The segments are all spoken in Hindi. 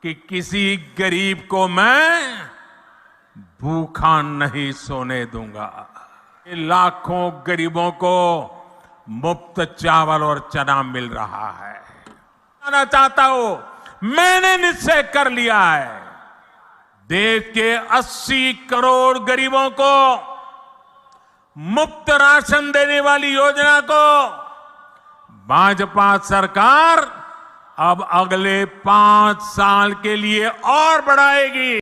कि किसी गरीब को मैं भूखा नहीं सोने दूंगा। लाखों गरीबों को मुफ्त चावल और चना मिल रहा है। मैं चाहता हूं, मैंने निश्चय कर लिया है, देश के 80 करोड़ गरीबों को मुफ्त राशन देने वाली योजना को भाजपा सरकार अब अगले 5 साल के लिए और बढ़ाएगी।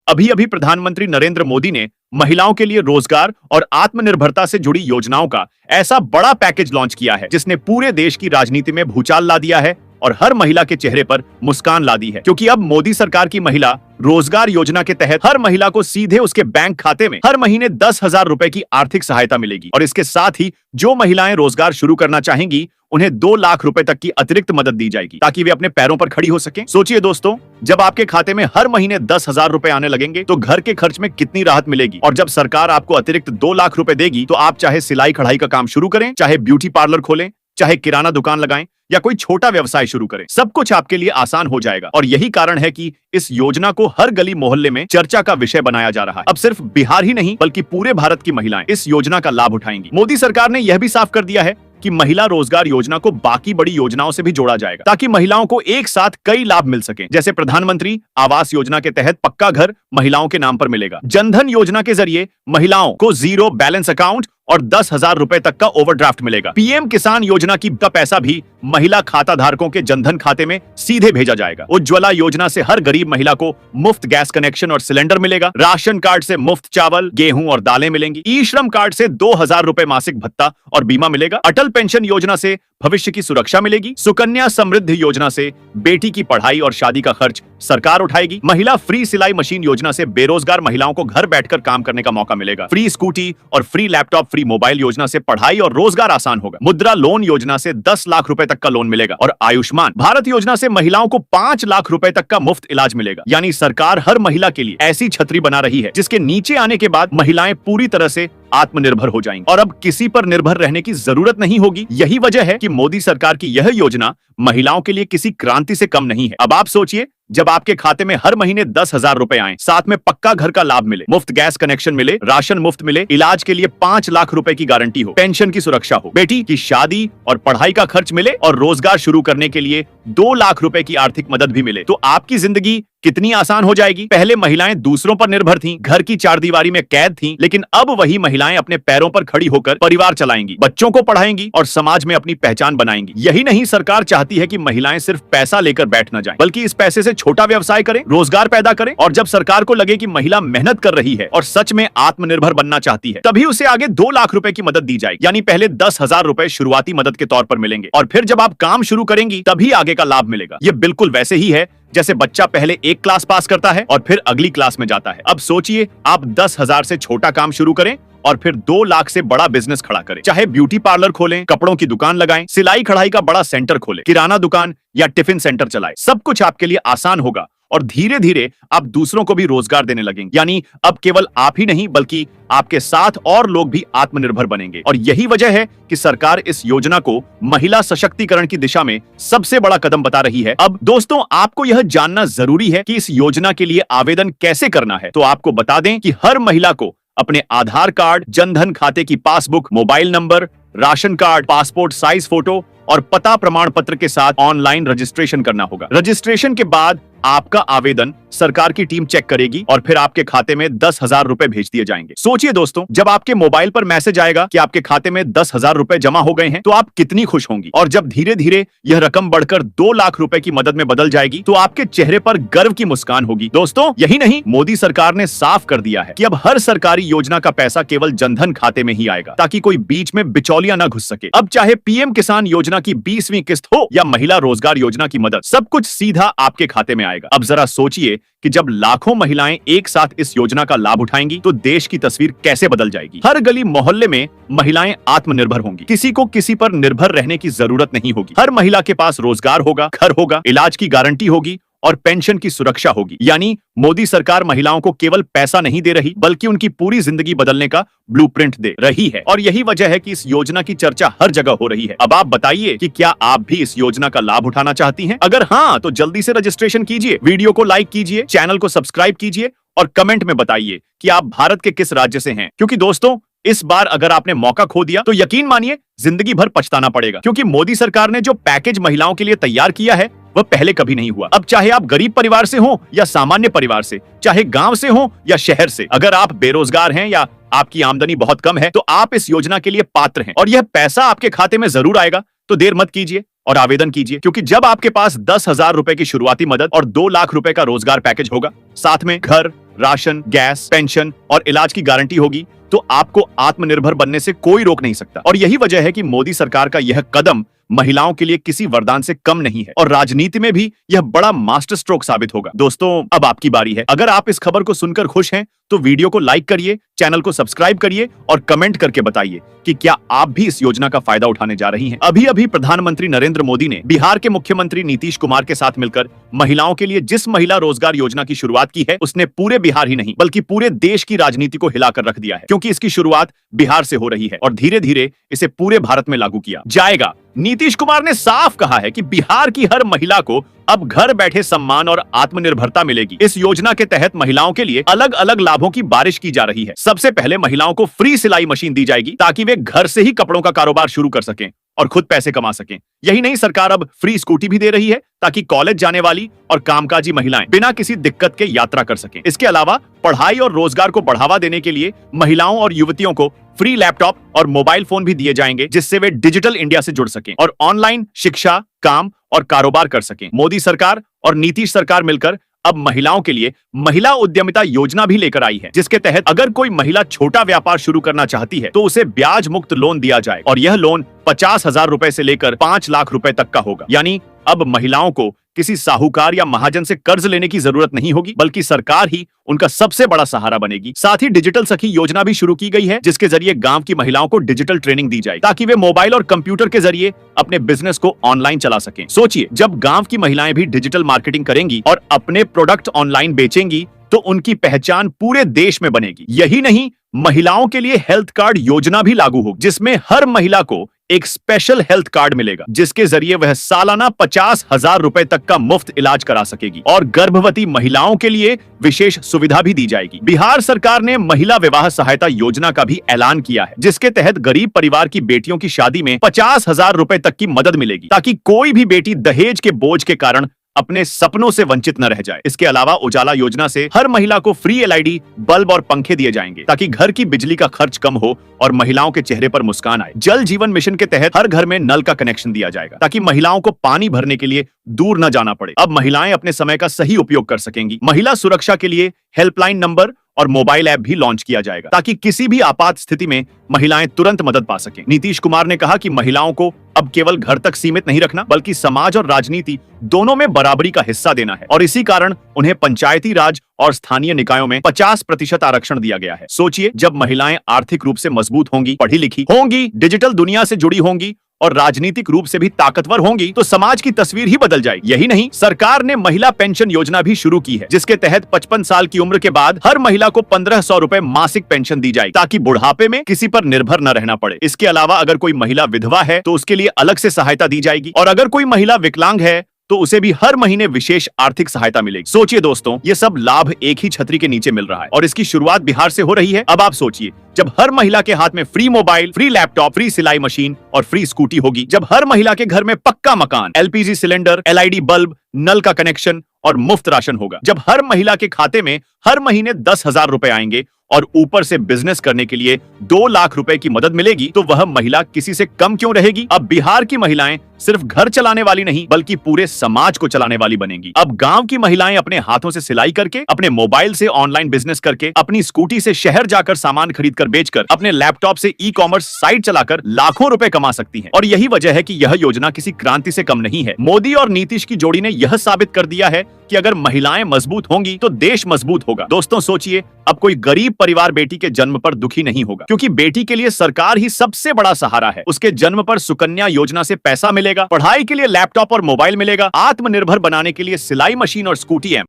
अभी अभी प्रधानमंत्री नरेंद्र मोदी ने महिलाओं के लिए रोजगार और आत्मनिर्भरता से जुड़ी योजनाओं का ऐसा बड़ा पैकेज लॉन्च किया है जिसने पूरे देश की राजनीति में भूचाल ला दिया है और हर महिला के चेहरे पर मुस्कान ला दी है, क्योंकि अब मोदी सरकार की महिला रोजगार योजना के तहत हर महिला को सीधे उसके बैंक खाते में हर महीने 10,000 रुपए की आर्थिक सहायता मिलेगी। और इसके साथ ही जो महिलाएं रोजगार शुरू करना चाहेंगी उन्हें 2 लाख रुपए तक की अतिरिक्त मदद दी जाएगी ताकि वे अपने पैरों पर खड़ी हो सकें। सोचिए दोस्तों, जब आपके खाते में हर महीने 10,000 रुपए आने लगेंगे तो घर के खर्च में कितनी राहत मिलेगी। और जब सरकार आपको अतिरिक्त 2 लाख रुपए देगी तो आप चाहे सिलाई कढ़ाई का काम शुरू करें, चाहे ब्यूटी पार्लर खोलें, चाहे किराना दुकान लगाएं या कोई छोटा व्यवसाय शुरू करें, सब कुछ आपके लिए आसान हो जाएगा। और यही कारण है कि इस योजना को हर गली मोहल्ले में चर्चा का विषय बनाया जा रहा है। अब सिर्फ बिहार ही नहीं बल्कि पूरे भारत की महिलाएं इस योजना का लाभ उठाएंगी। मोदी सरकार ने यह भी साफ कर दिया है कि महिला रोजगार योजना को बाकी बड़ी योजनाओं से भी जोड़ा जाएगा ताकि महिलाओं को एक साथ कई लाभ मिल सकें। जैसे प्रधानमंत्री आवास योजना के तहत पक्का घर महिलाओं के नाम पर मिलेगा। जनधन योजना के जरिए महिलाओं को 0 बैलेंस अकाउंट और 10,000 रुपए तक का ओवरड्राफ्ट मिलेगा। पीएम किसान योजना की का पैसा भी महिला खाता धारकों के जनधन खाते में सीधे भेजा जाएगा। उज्ज्वला योजना से हर गरीब महिला को मुफ्त गैस कनेक्शन और सिलेंडर मिलेगा। राशन कार्ड से मुफ्त चावल, गेहूं और दालें मिलेंगी। ई श्रम कार्ड से 2,000 रुपए मासिक भत्ता और बीमा मिलेगा। अटल पेंशन योजना से भविष्य की सुरक्षा मिलेगी। सुकन्या समृद्धि योजना से बेटी की पढ़ाई और शादी का खर्च सरकार उठाएगी। महिला फ्री सिलाई मशीन योजना से बेरोजगार महिलाओं को घर बैठकर काम करने का मौका मिलेगा। फ्री स्कूटी और फ्री लैपटॉप, फ्री मोबाइल योजना से पढ़ाई और रोजगार आसान होगा। मुद्रा लोन योजना से 10 लाख रुपए तक का लोन मिलेगा। और आयुष्मान भारत योजना से महिलाओं को 5 लाख रुपए तक का मुफ्त इलाज मिलेगा। यानी सरकार हर महिला के लिए ऐसी छतरी बना रही है जिसके नीचे आने के बाद महिलाएं पूरी तरह से आत्मनिर्भर हो जाएंगी और अब किसी पर निर्भर रहने की जरूरत नहीं होगी। यही वजह है कि मोदी सरकार की यह योजना महिलाओं के लिए किसी क्रांति से कम नहीं है। अब आप सोचिए, जब आपके खाते में हर महीने 10,000 रुपए आए, साथ में पक्का घर का लाभ मिले, मुफ्त गैस कनेक्शन मिले, राशन मुफ्त मिले, इलाज के लिए 5 लाख रुपए की गारंटी हो, पेंशन की सुरक्षा हो, बेटी की शादी और पढ़ाई का खर्च मिले और रोजगार शुरू करने के लिए 2 लाख रुपए की आर्थिक मदद भी मिले, तो आपकी जिंदगी कितनी आसान हो जाएगी। पहले महिलाएं दूसरों पर निर्भर थीं, घर की चारदीवारी में कैद थीं, लेकिन अब वही महिलाएं अपने पैरों पर खड़ी होकर परिवार चलाएंगी, बच्चों को पढ़ाएंगी और समाज में अपनी पहचान बनाएंगी। यही नहीं, सरकार चाहती है कि महिलाएं सिर्फ पैसा लेकर बैठ न जाएं, बल्कि इस पैसे से छोटा व्यवसाय करें, रोजगार पैदा करें। और जब सरकार को लगे कि महिला मेहनत कर रही है और सच में आत्मनिर्भर बनना चाहती है, तभी उसे आगे 2 लाख रुपए की मदद दी जाएगी। यानी पहले 10,000 रुपए शुरुआती मदद के तौर पर मिलेंगे और फिर जब आप काम शुरू करेंगी तभी आगे का लाभ मिलेगा। ये बिल्कुल वैसे ही है जैसे बच्चा पहले एक क्लास पास करता है और फिर अगली क्लास में जाता है। अब सोचिए, आप 10,000 से छोटा काम शुरू करें और फिर 2 लाख से बड़ा बिजनेस खड़ा करें। चाहे ब्यूटी पार्लर खोलें, कपड़ों की दुकान लगाएं, सिलाई कढ़ाई का बड़ा सेंटर खोलें, किराना दुकान या टिफिन सेंटर चलाएं, सब कुछ आपके लिए आसान होगा और धीरे धीरे आप दूसरों को भी रोजगार देने लगेंगे। यानी अब केवल आप ही नहीं बल्कि आपके साथ और लोग भी आत्मनिर्भर बनेंगे। और यही वजह है कि सरकार इस योजना को महिला सशक्तिकरण की दिशा में सबसे बड़ा कदम बता रही है। अब दोस्तों, आपको यह जानना जरूरी है कि इस योजना के लिए आवेदन कैसे करना है। तो आपको बता दें कि हर महिला को अपने आधार कार्ड, जनधन खाते की passbook, mobile number, ration card, passport size photo और पता प्रमाण पत्र के साथ ऑनलाइन रजिस्ट्रेशन करना होगा। रजिस्ट्रेशन के बाद आपका आवेदन सरकार की टीम चेक करेगी और फिर आपके खाते में 10,000 रुपए भेज दिए जाएंगे। सोचिए दोस्तों, जब आपके मोबाइल पर मैसेज आएगा कि आपके खाते में 10,000 रुपए जमा हो गए हैं तो आप कितनी खुश होंगी। और जब धीरे धीरे यह रकम बढ़कर 2 लाख रुपए की मदद में बदल जाएगी तो आपके चेहरे पर गर्व की मुस्कान होगी। दोस्तों, यही नहीं, मोदी सरकार ने साफ कर दिया है कि अब हर सरकारी योजना का पैसा केवल जनधन खाते में ही आएगा ताकि कोई बीच में बिचौलिया न घुस सके। अब चाहे पीएम किसान योजना की 20वीं किस्त हो या महिला रोजगार योजना की मदद, सब कुछ सीधा आपके खाते में आएगा। अब जरा सोचिए कि जब लाखों महिलाएं एक साथ इस योजना का लाभ उठाएंगी तो देश की तस्वीर कैसे बदल जाएगी। हर गली मोहल्ले में महिलाएं आत्मनिर्भर होंगी, किसी को किसी पर निर्भर रहने की जरूरत नहीं होगी। हर महिला के पास रोजगार होगा, घर होगा, इलाज की गारंटी होगी और पेंशन की सुरक्षा होगी। यानी मोदी सरकार महिलाओं को केवल पैसा नहीं दे रही, बल्कि उनकी पूरी जिंदगी बदलने का ब्लूप्रिंट दे रही है। और यही वजह है कि इस योजना की चर्चा हर जगह हो रही है। अब आप बताइए कि क्या आप भी इस योजना का लाभ उठाना चाहती हैं? अगर हाँ, तो जल्दी से रजिस्ट्रेशन कीजिए, वीडियो को लाइक कीजिए, चैनल को सब्सक्राइब कीजिए और कमेंट में बताइए कि आप भारत के किस राज्य से हैं। क्योंकि दोस्तों, इस बार अगर आपने मौका खो दिया तो यकीन मानिए जिंदगी भर पछताना पड़ेगा। क्योंकि मोदी सरकार ने जो पैकेज महिलाओं के लिए तैयार किया है वह पहले कभी नहीं हुआ। अब चाहे आप गरीब परिवार से हो या सामान्य परिवार से, चाहे गांव से हो या शहर से, अगर आप बेरोजगार हैं या आपकी आमदनी बहुत कम है, तो आप इस योजना के लिए पात्र हैं और यह पैसा आपके खाते में जरूर आएगा। तो देर मत कीजिए और आवेदन कीजिए, क्योंकि जब आपके पास 10,000 रुपए की शुरुआती मदद और 2 लाख रुपए का रोजगार पैकेज होगा, साथ में घर, राशन, गैस, पेंशन और इलाज की गारंटी होगी, तो आपको आत्मनिर्भर बनने से कोई रोक नहीं सकता। और यही वजह है कि मोदी सरकार का यह कदम महिलाओं के लिए किसी वरदान से कम नहीं है और राजनीति में भी यह बड़ा मास्टर स्ट्रोक साबित होगा। दोस्तों, अब आपकी बारी है। अगर आप इस खबर को सुनकर खुश हैं तो वीडियो को लाइक करिए, चैनल को सब्सक्राइब करिए और कमेंट करके बताइए कि क्या आप भी इस योजना का फायदा उठाने जा रही हैं। अभी अभी प्रधानमंत्री नरेंद्र मोदी ने बिहार के मुख्यमंत्री नीतीश कुमार के साथ मिलकर महिलाओं के लिए जिस महिला रोजगार योजना की शुरुआत की है, उसने पूरे बिहार ही नहीं बल्कि पूरे देश की राजनीति को हिलाकर रख दिया है। क्योंकि इसकी शुरुआत बिहार से हो रही है और धीरे धीरे इसे पूरे भारत में लागू किया जाएगा। नीतीश कुमार ने साफ कहा है कि बिहार की हर महिला को अब घर बैठे सम्मान और आत्मनिर्भरता मिलेगी। इस योजना के तहत महिलाओं के लिए अलग अलग लाभों की बारिश की जा रही है। सबसे पहले महिलाओं को फ्री सिलाई मशीन दी जाएगी ताकि वे घर से ही कपड़ों का कारोबार शुरू कर सकें और खुद पैसे कमा सकें। यही नहीं, सरकार अब फ्री स्कूटी भी दे रही है ताकि कॉलेज जाने वाली और कामकाजी महिलाएं बिना किसी दिक्कत के यात्रा कर सकें। इसके अलावा पढ़ाई और रोजगार को बढ़ावा देने के लिए महिलाओं और युवतियों को फ्री लैपटॉप और मोबाइल फोन भी दिए जाएंगे, जिससे वे डिजिटल इंडिया से जुड़ सकें और ऑनलाइन शिक्षा, काम और कारोबार कर सकें। मोदी सरकार और नीतीश सरकार मिलकर अब महिलाओं के लिए महिला उद्यमिता योजना भी लेकर आई है, जिसके तहत अगर कोई महिला छोटा व्यापार शुरू करना चाहती है तो उसे ब्याज मुक्त लोन दिया जाए और यह लोन 50,000 रुपए से लेकर 5 लाख रुपए तक का होगा। यानी अब महिलाओं को किसी साहूकार या महाजन से कर्ज लेने की जरूरत नहीं होगी, बल्कि सरकार ही उनका सबसे बड़ा सहारा बनेगी। साथ ही डिजिटल सखी योजना भी शुरू की गई है, जिसके जरिए गांव की महिलाओं को डिजिटल ट्रेनिंग दी जाए ताकि वे मोबाइल और कंप्यूटर के जरिए अपने बिजनेस को ऑनलाइन चला सकें। सोचिए, जब गांव की महिलाएं भी डिजिटल मार्केटिंग करेंगी और अपने प्रोडक्ट ऑनलाइन बेचेंगी तो उनकी पहचान पूरे देश में बनेगी। यही नहीं, महिलाओं के लिए हेल्थ कार्ड योजना भी लागू होगी, जिसमें हर महिला को एक स्पेशल हेल्थ कार्ड मिलेगा, जिसके जरिए वह सालाना 50,000 रुपए तक का मुफ्त इलाज करा सकेगी और गर्भवती महिलाओं के लिए विशेष सुविधा भी दी जाएगी। बिहार सरकार ने महिला विवाह सहायता योजना का भी ऐलान किया है, जिसके तहत गरीब परिवार की बेटियों की शादी में 50,000 रुपए तक की मदद मिलेगी, ताकि कोई भी बेटी दहेज के बोझ के कारण अपने सपनों से वंचित न रह जाए। इसके अलावा उजाला योजना से हर महिला को फ्री एलईडी बल्ब और पंखे दिए जाएंगे ताकि घर की बिजली का खर्च कम हो और महिलाओं के चेहरे पर मुस्कान आए। जल जीवन मिशन के तहत हर घर में नल का कनेक्शन दिया जाएगा ताकि महिलाओं को पानी भरने के लिए दूर न जाना पड़े। अब महिलाएं अपने समय का सही उपयोग कर सकेंगी। महिला सुरक्षा के लिए हेल्पलाइन नंबर और मोबाइल ऐप भी लॉन्च किया जाएगा ताकि किसी भी आपात स्थिति में महिलाएं तुरंत मदद पा सकें। नीतीश कुमार ने कहा कि महिलाओं को अब केवल घर तक सीमित नहीं रखना, बल्कि समाज और राजनीति दोनों में बराबरी का हिस्सा देना है और इसी कारण उन्हें पंचायती राज और स्थानीय निकायों में 50% आरक्षण दिया गया है। सोचिए, जब महिलाएं आर्थिक रूप से मजबूत होंगी, पढ़ी लिखी होंगी, डिजिटल दुनिया से जुड़ी होंगी और राजनीतिक रूप से भी ताकतवर होंगी, तो समाज की तस्वीर ही बदल जाएगी। यही नहीं, सरकार ने महिला पेंशन योजना भी शुरू की है, जिसके तहत 55 साल की उम्र के बाद हर महिला को 1,500 रुपए मासिक पेंशन दी जाएगी ताकि बुढ़ापे में किसी पर निर्भर न रहना पड़े। इसके अलावा अगर कोई महिला विधवा है तो उसके लिए अलग से सहायता दी जाएगी और अगर कोई महिला विकलांग है तो उसे भी हर महीने विशेष आर्थिक सहायता मिलेगी। सोचिए दोस्तों, ये सब लाभ एक ही छतरी के नीचे मिल रहा है और इसकी शुरुआत बिहार से हो रही है। अब आप सोचिए, जब हर महिला के हाथ में free mobile, free laptop, free सिलाई मशीन और फ्री स्कूटी होगी, जब हर महिला के घर में पक्का मकान, एलपीजी सिलेंडर, एलईडी बल्ब, नल का कनेक्शन और मुफ्त राशन होगा, जब हर महिला के खाते में हर महीने 10,000 रुपए आएंगे और ऊपर से बिजनेस करने के लिए 2 लाख रुपए की मदद मिलेगी, तो वह महिला किसी से कम क्यों रहेगी। अब बिहार की महिलाएं सिर्फ घर चलाने वाली नहीं बल्कि पूरे समाज को चलाने वाली बनेंगी। अब गांव की महिलाएं अपने हाथों से सिलाई करके, अपने मोबाइल से ऑनलाइन बिजनेस करके, अपनी स्कूटी से शहर जाकर सामान खरीद कर बेचकर, अपने लैपटॉप से ई कॉमर्स साइट चलाकर लाखों रुपए कमा सकती हैं। और यही वजह है कि यह योजना किसी क्रांति से कम नहीं है। मोदी और नीतीश की जोड़ी ने यह साबित कर दिया है कि अगर महिलाएं मजबूत होंगी तो देश मजबूत होगा। दोस्तों सोचिए, अब कोई गरीब परिवार बेटी के जन्म पर दुखी नहीं होगा, क्योंकि बेटी के लिए सरकार ही सबसे बड़ा सहारा है। उसके जन्म पर सुकन्या योजना से पैसा मिलेगा, पढ़ाई के लिए लैपटॉप और मोबाइल मिलेगा, आत्मनिर्भर बनाने के लिए सिलाई मशीन और स्कूटी है।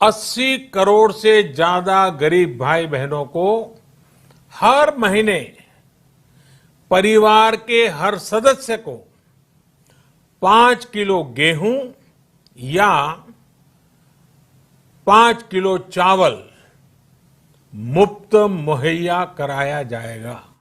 80 करोड़ से ज्यादा गरीब भाई बहनों को हर महीने परिवार के हर सदस्य को 5 किलो गेहूं या 5 किलो चावल मुफ्त मुहैया कराया जाएगा।